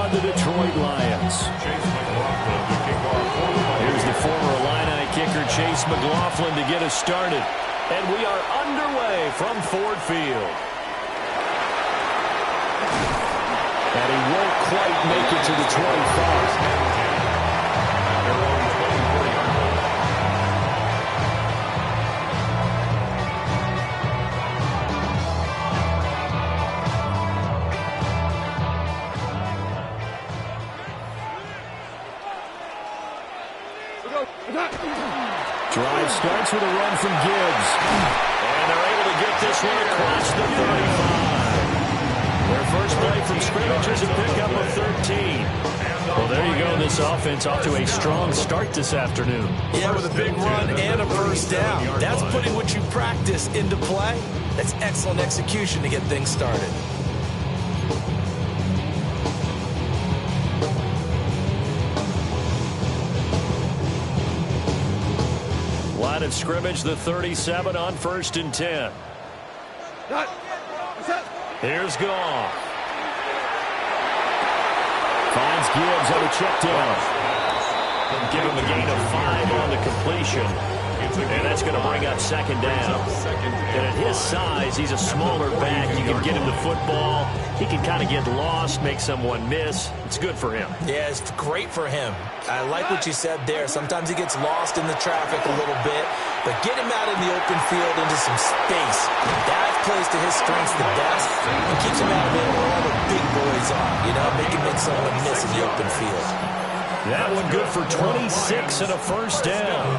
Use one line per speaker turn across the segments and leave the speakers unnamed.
on the Detroit Lions. Here's the former Illini kicker Chase McLaughlin to get us started. And we are underway from Ford Field. And he won't quite make it to the 25. Drive starts with a run from Gibbs. And they're able to get this one across the 35. Their first play from scrimmage is a pickup of 13. Well, there you go. This offense off to a strong start this afternoon.
Yeah, with a big run and a first down. That's putting what you practice into play. That's excellent execution to get things started.
Line of scrimmage, the 37 on 1st and 10. Here's Goff. Finds Gibbs on a check down. Give him a gain of 5 on the completion. And that's going to bring up 2nd down. And at his size, he's a smaller back. You can get him the football. He can kind of get lost, make someone miss. It's good for him.
Yeah, it's great for him. I like what you said there. Sometimes he gets lost in the traffic a little bit. But get him out in the open field into some space. That plays to his strengths the best. And keeps him out of it where all the big boys are. You know, make someone miss in the open field.
That one good for 26 and a first down.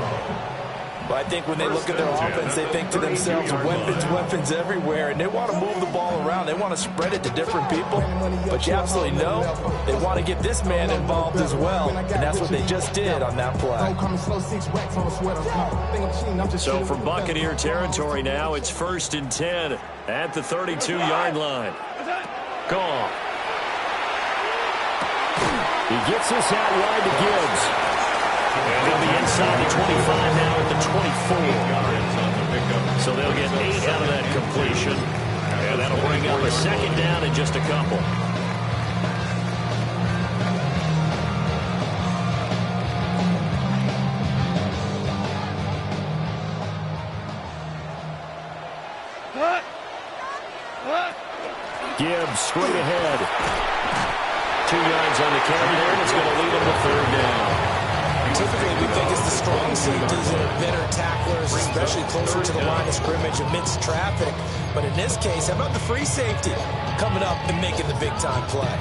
Well, I think when they look at their offense, they think to themselves, weapons everywhere, and they want to move the ball around. They want to spread it to different people, but you absolutely know they want to get this man involved as well, and that's what they just did on that play.
So from Buccaneer territory now, it's 1st and 10 at the 32-yard line. Goff. He gets this out wide to Gibbs. And they'll be inside the 25 now at the 24. So they'll get 8 out of that completion. And that'll bring up a 2nd down in just a couple. Gibbs straight ahead. 2 yards on the carry there, and it's going to lead him to 3rd down.
Typically, we think it's the strong safeties that are better tacklers, especially closer to the line of scrimmage amidst traffic. But in this case, how about the free safety coming up and making the big-time play?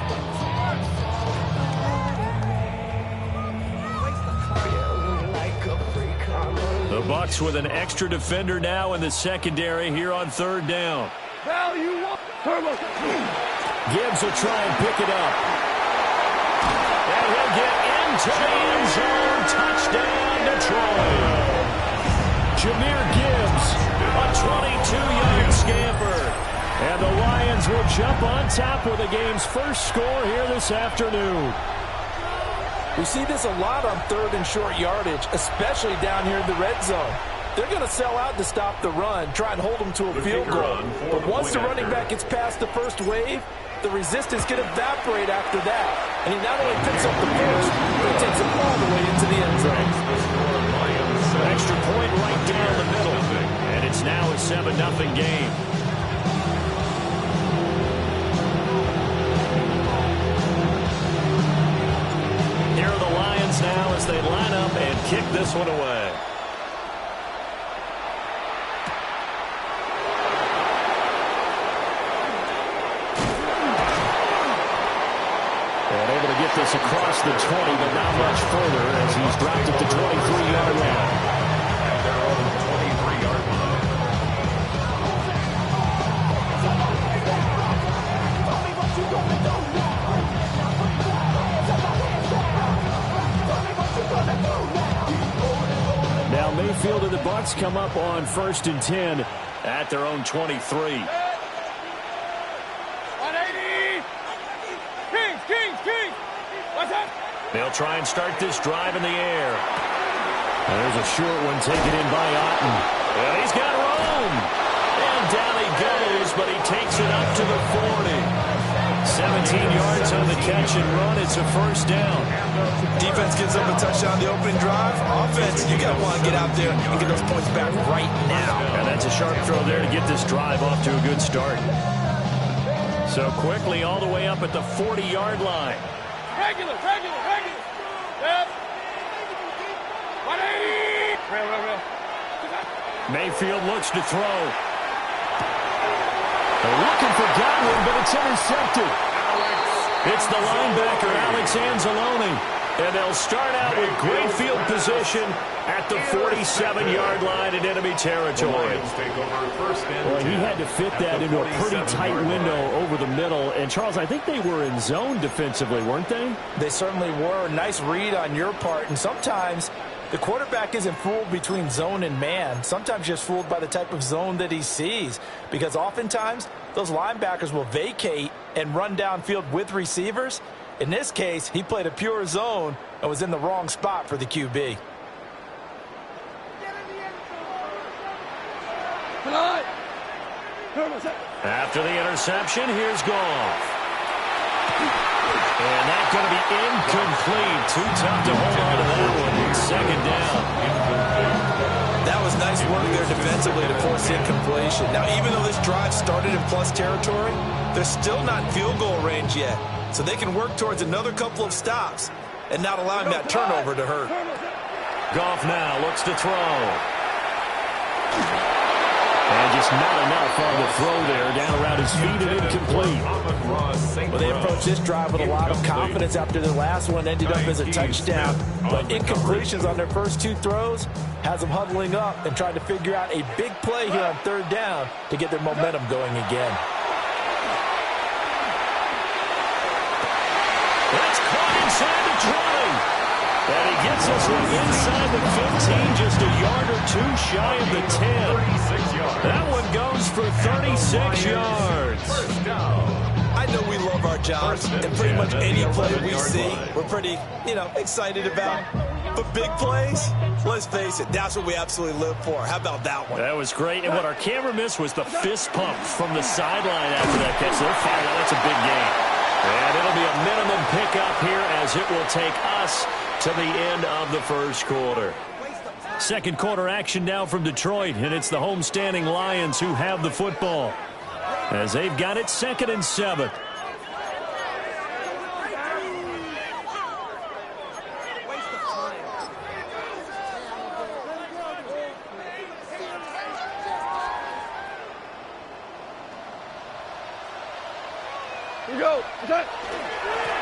The Bucs with an extra defender now in the secondary here on 3rd down. Gibbs will try and pick it up. And he'll get into the end zone. Touchdown, Detroit. Jahmyr Gibbs, a 22-yard scamper. And the Lions will jump on top with the game's first score here this afternoon.
We see this a lot on 3rd and short yardage, especially down here in the red zone. They're going to sell out to stop the run, try and hold them to a field goal. But once the running back gets past the first wave, the resistance can evaporate after that. And he not only picks up the first, but takes it all the way into the end zone.
Extra point right down the middle. And it's now a 7-0 game. Here are the Lions now as they line up and kick this one away. Get this across the 20, but not much further as he's dropped at the 23-yard line. And they're on the 23-yard line. Now Mayfield and the Bucs come up on 1st and 10 at their own 23. They'll try and start this drive in the air. There's a short one taken in by Otten. And he's got room. And down he goes, but he takes it up to the 40. 17 yards on the catch and run. It's a first down.
Defense gives up a touchdown the opening drive. Offense, you got to want to get out there and get those points back right now.
And that's a sharp throw there to get this drive off to a good start. So quickly all the way up at the 40-yard line.
Regular. Yep. 180. Real.
Mayfield looks to throw. They're looking for Godwin, but it's intercepted. It's the linebacker, Alex Anzalone. And they'll start out with great field position at the 47-yard line in enemy territory.
Well, he had to fit that into a pretty tight window over the middle. And, Charles, I think they were in zone defensively, weren't they?
They certainly were. Nice read on your part. And sometimes the quarterback isn't fooled between zone and man. Sometimes just fooled by the type of zone that he sees. Because oftentimes those linebackers will vacate and run downfield with receivers. In this case, he played a pure zone and was in the wrong spot for the QB.
After the interception, here's Goff. And that's going to be incomplete. Too tough to hold on to that one. Second down.
That was nice work there defensively to force incompletion. Now, even though this drive started in plus territory, they're still not in field goal range yet. So they can work towards another couple of stops and not allowing that turnover to hurt.
Goff now looks to throw. And just not enough on the throw there. Down around his feet and incomplete.
Well, they approached this drive with a lot of confidence after their last one ended up as a touchdown. But incompletions on their first two throws has them huddling up and trying to figure out a big play here on third down to get their momentum going again.
That's caught inside the 20. And he gets us inside the 15, just a yard or two shy of the 10. That one goes for 36 yards.
I know we love our jobs, and pretty much any play we see, we're pretty, excited about. But big plays, let's face it, that's what we absolutely live for. How about that one?
That was great. And what our camera missed was the fist pump from the sideline after that catch. They're fired out. That's a big game. And it'll be a minimum pickup here as it will take us to the end of the first quarter. Second quarter action now from Detroit, and it's the homestanding Lions who have the football as they've got it 2nd and 7.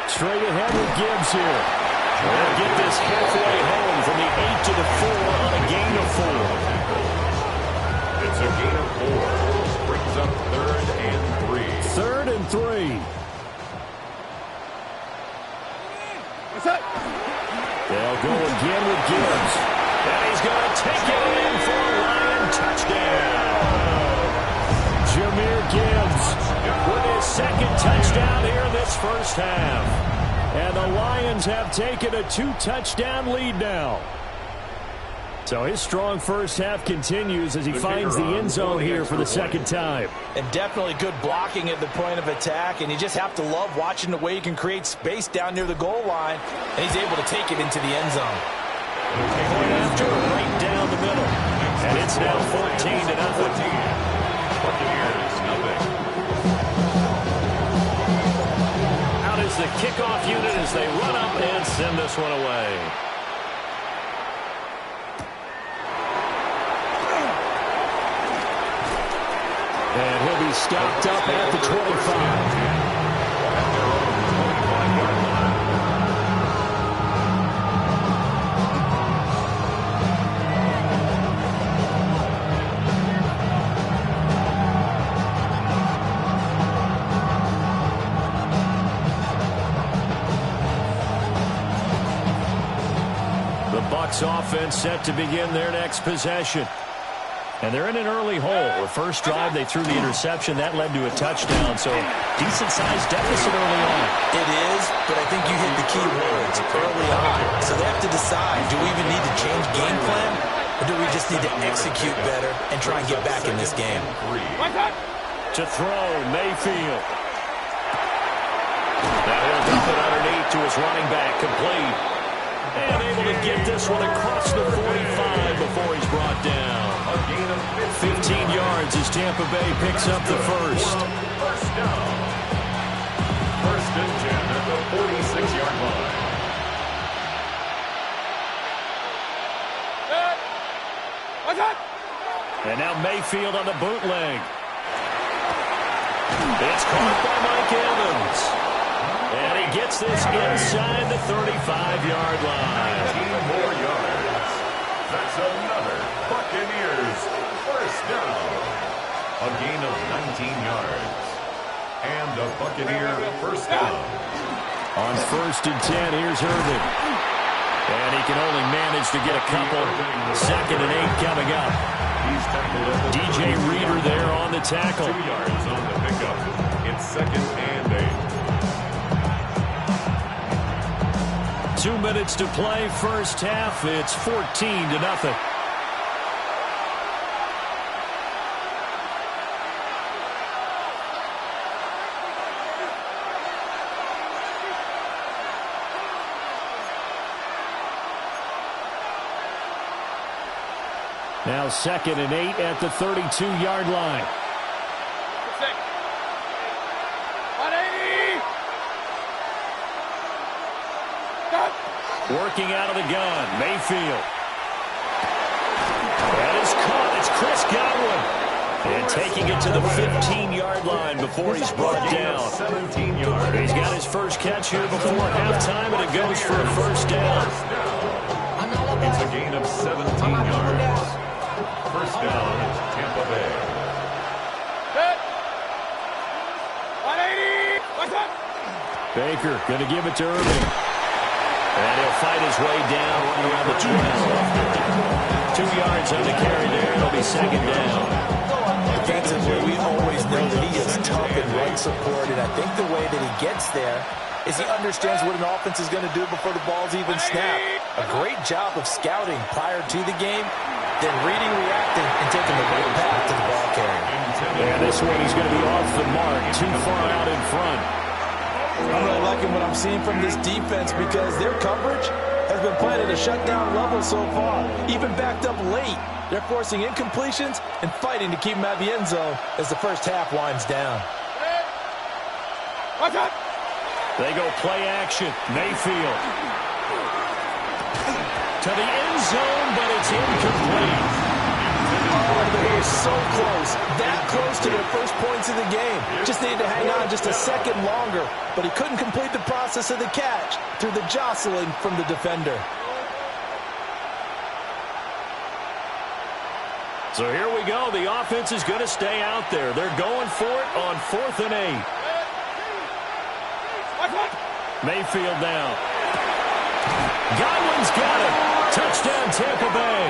Straight ahead with Gibbs here. They'll get this halfway home from the 8 to the 4 on a gain of 4.
It's a gain of 4. Brings up 3rd and 3.
3rd and 3. They'll go again with Gibbs. And he's going to take it in for a Lion touchdown. Jahmyr Gibbs with his 2nd touchdown here in this first half. And the Lions have taken a 2-touchdown lead now. So his strong first half continues as he finds the end zone here for the 2nd time.
And definitely good blocking at the point of attack. And you just have to love watching the way he can create space down near the goal line. And he's able to take it into the end zone.
Point after, right down the middle. And it's now 14-0. Out is the kickoff unit as they run up and send this one away. And he'll be stopped up at the 25. Offense set to begin their next possession. And they're in an early hole. The first drive, they threw the interception. That led to a touchdown. So decent-sized deficit early on.
It is, but I think you hit the key words early on. So they have to decide, do we even need to change game plan? Or do we just need to execute better and try and get back in this game?
To throw, Mayfield.
Now he'll dump it underneath to his running back, complete. And able to get this one across the 45 before he's brought down. 15 yards as Tampa Bay picks up the first.
First down. First and 10 at the 46-yard line.
And now Mayfield on the bootleg. It's caught by Mike Evans. And he gets this inside the 35-yard line.
19 more yards. That's another Buccaneers first down. A gain of 19 yards. And a Buccaneer first down.
On first and 10, here's Irvin. And he can only manage to get a couple. Second and 8 coming up.
He's tackled at the
DJ Reader there on the tackle.
2 yards on the pickup. It's second and 8.
2 minutes to play, first half. It's 14-0. Now second and 8 at the 32-yard line.
180.
Working out of the gun, Mayfield. That is caught. It's Chris Godwin. And taking it to the 15-yard line before he's brought down.
17 yards.
He's got his first catch here before halftime, and it goes for a first down.
It's a gain of 17 yards. First down, Tampa Bay.
180. What's up?
Baker going to give it to Irving. And he'll fight his way down right around the 12. 2 yards on the carry there. It'll be second down.
Defensively, we always know that he is tough in run support, and I think the way that he gets there is he understands what an offense is going to do before the ball's even snapped. A great job of scouting prior to the game, then reading, reacting, and taking the right path to the ball carrier.
And this one he's going to be off the mark, too far out in front.
I'm really liking what I'm seeing from this defense because their coverage has been playing at a shutdown level so far. Even backed up late, they're forcing incompletions and fighting to keep them out of the end zone as the first half winds down.
What's up?
They go play action. Mayfield to the end zone, but it's incomplete.
Oh, they were so close, that close to their first points of the game. Just needed to hang on just a second longer, but he couldn't complete the process of the catch through the jostling from the defender.
So here we go. The offense is going to stay out there. They're going for it on 4th and 8. Mayfield now. Godwin's got it. Touchdown, Tampa Bay.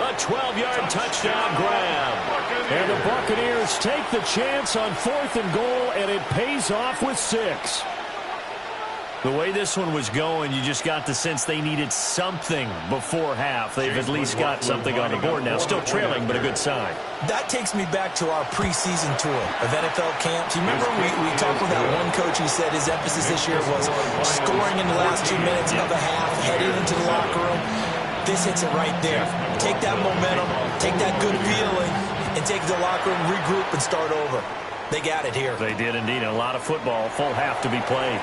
A 12-yard touchdown grab. And the Buccaneers take the chance on 4th and goal, and it pays off with 6. The way this one was going, you just got the sense they needed something before half. They've at least got something on the board now. Still trailing, but a good sign.
That takes me back to our preseason tour of NFL camps. You remember we talked with that one coach who said his emphasis this year was scoring in the last 2 minutes of a half, heading into the locker room. This hits it right there. Take that momentum, take that good feeling, and take the locker room, regroup, and start over. They got it here.
They did indeed. A lot of football, full half to be played.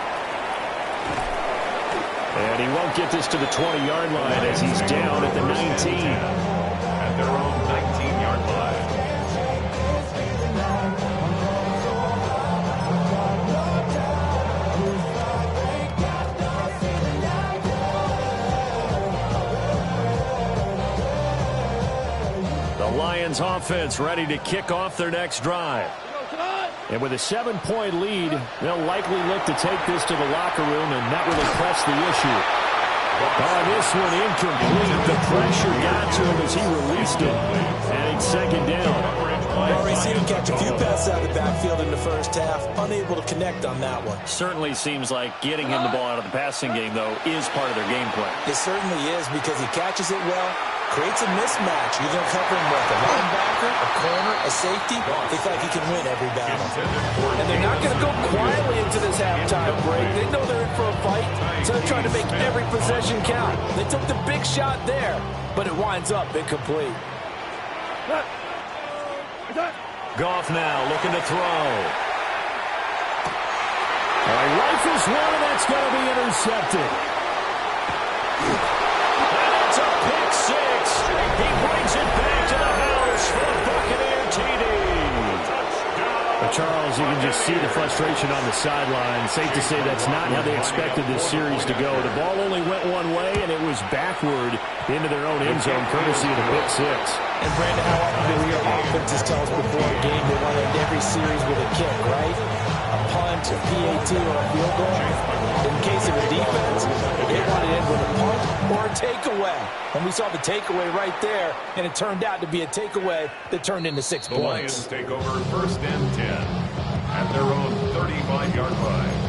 And he won't get this to the 20-yard line as he's down at the 19.
At their own 19-yard line.
The Lions offense ready to kick off their next drive. And with a 7-point lead, they'll likely look to take this to the locker room and not really press the issue. This one incomplete. The pressure got to him as he released it. And it's second down.
Already seen him catch a few passes out of the backfield in the first half. Unable to connect on that one.
Certainly seems like getting him the ball out of the passing game, though, is part of their game plan.
It certainly is because he catches it well, Creates a mismatch. You're going to cover him with a linebacker, a corner, a safety. They feel like he can win every battle. And they're not going to go quietly into this halftime break. They know they're in for a fight, so they're trying to make every possession count. They took the big shot there, but it winds up incomplete.
Goff now looking to throw. He rifles one, and that's going to be intercepted. And it's a pick six. He brings it back to the house for a Buccaneer TD. But Charles, you can just see the frustration on the sideline. Safe to say that's not how they expected this series to go. The ball only went one way, and it was backward into their own end zone, courtesy of the pick six.
And Brandon, how often do we hear offenses tell us before a game they want to end every series with a kick, right? A punt, a PAT, or a field goal. In case of a defense, they want to end with a punt or a takeaway. And we saw the takeaway right there, and it turned out to be a takeaway that turned into 6
The
points.
Lions take over 1st and 10 at their own 35-yard line.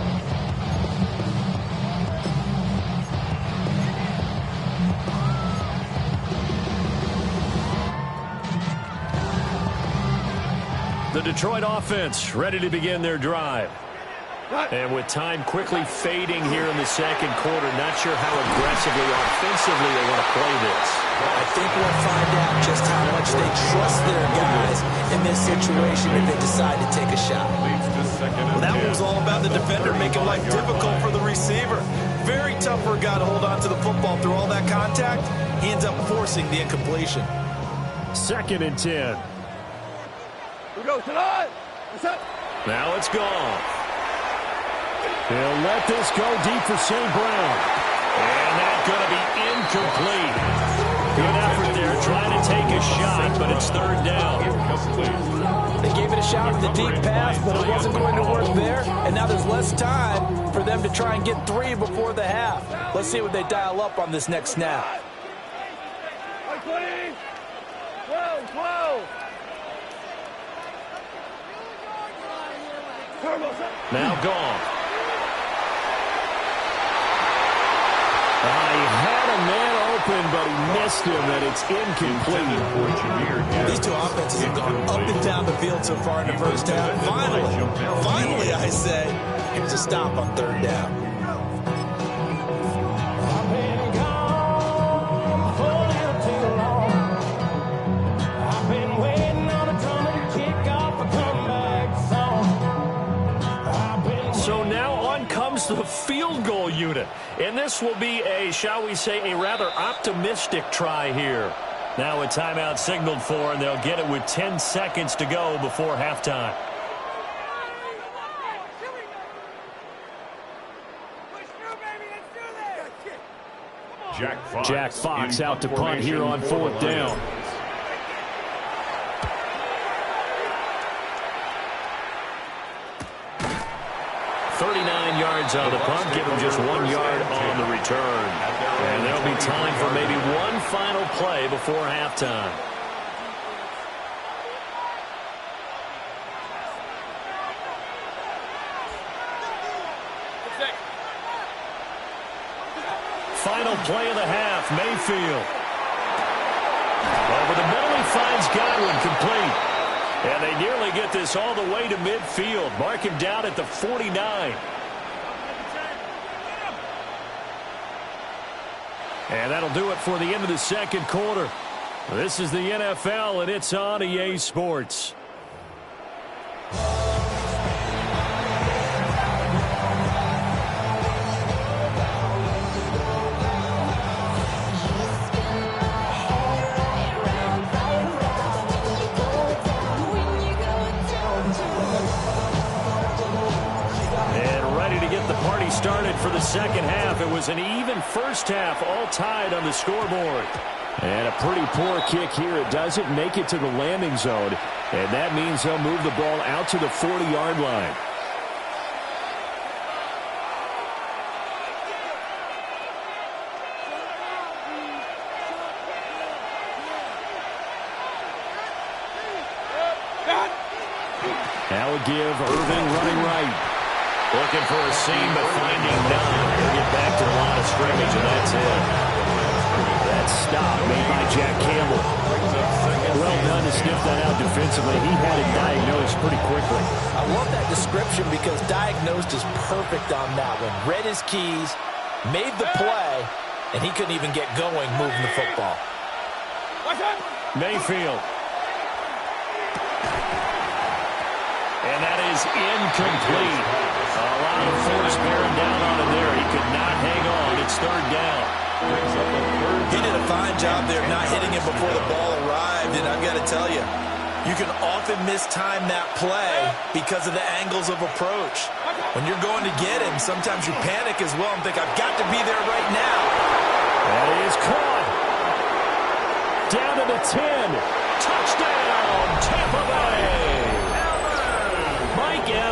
The Detroit offense ready to begin their drive. And with time quickly fading here in the second quarter, not sure how aggressively or offensively they want to play this.
I think we'll find out just how much they trust their guys in this situation if they decide to take a shot.
Well, that was all about the defender making life difficult for the receiver. Very tough for a guy to hold on to the football through all that contact. He ends up forcing the incompletion.
2nd and 10.
We go tonight. What's up?
Now it's gone. He'll let this go deep for St. Brown. And that's going to be incomplete. Good effort there, trying to take a shot, but it's 3rd down.
They gave it a shot with the deep pass, but it wasn't going to work there. And now there's less time for them to try and get 3 before the half. Let's see what they dial up on this next snap.
20, 12, 12.
Now gone. He had a man open, but he missed him, and it's incomplete.
These two offenses have gone up and down the field so far in the first half. Finally, I say,
Here's a stop on 3rd down.
So now on comes the field goal unit. And this will be a, shall we say, a rather optimistic try here. Now a timeout signaled for, and they'll get it with 10 seconds to go before halftime. Jack Fox out to punt here on 4th down. 39 yards on the punt, give him just 1 yard on the return. And there'll be time for maybe one final play before halftime. Final play of the half, Mayfield. Over the middle, he finds Godwin, complete. And they nearly get this all the way to midfield. Mark him down at the 49. And that'll do it for the end of the second quarter. This is the NFL, and it's on EA Sports. Started for the second half. It was an even first half, all tied on the scoreboard. And a pretty poor kick here. It doesn't make it to the landing zone. And that means they'll move the ball out to the 40-yard line. Now a give, Irving running right. Looking for a seam, but finding none. He'll get back to the line of scrimmage, and that's it. That stop made by Jack Campbell. Well done to sniff that out defensively. He had it diagnosed pretty quickly.
I love that description because diagnosed is perfect on that one. Read his keys, made the play, and he couldn't even get going moving the football.
Mayfield. And that is incomplete. A lot of force bearing down on him there. He could not hang on. It's third down.
He did a fine job there of not hitting him before the ball arrived, and I've got to tell you, you can often mistime that play because of the angles of approach. When you're going to get him, sometimes you panic as well and think, I've got to be there right now.
That is caught. Down to the 10. Touchdown, Tampa Bay. Mike Evans.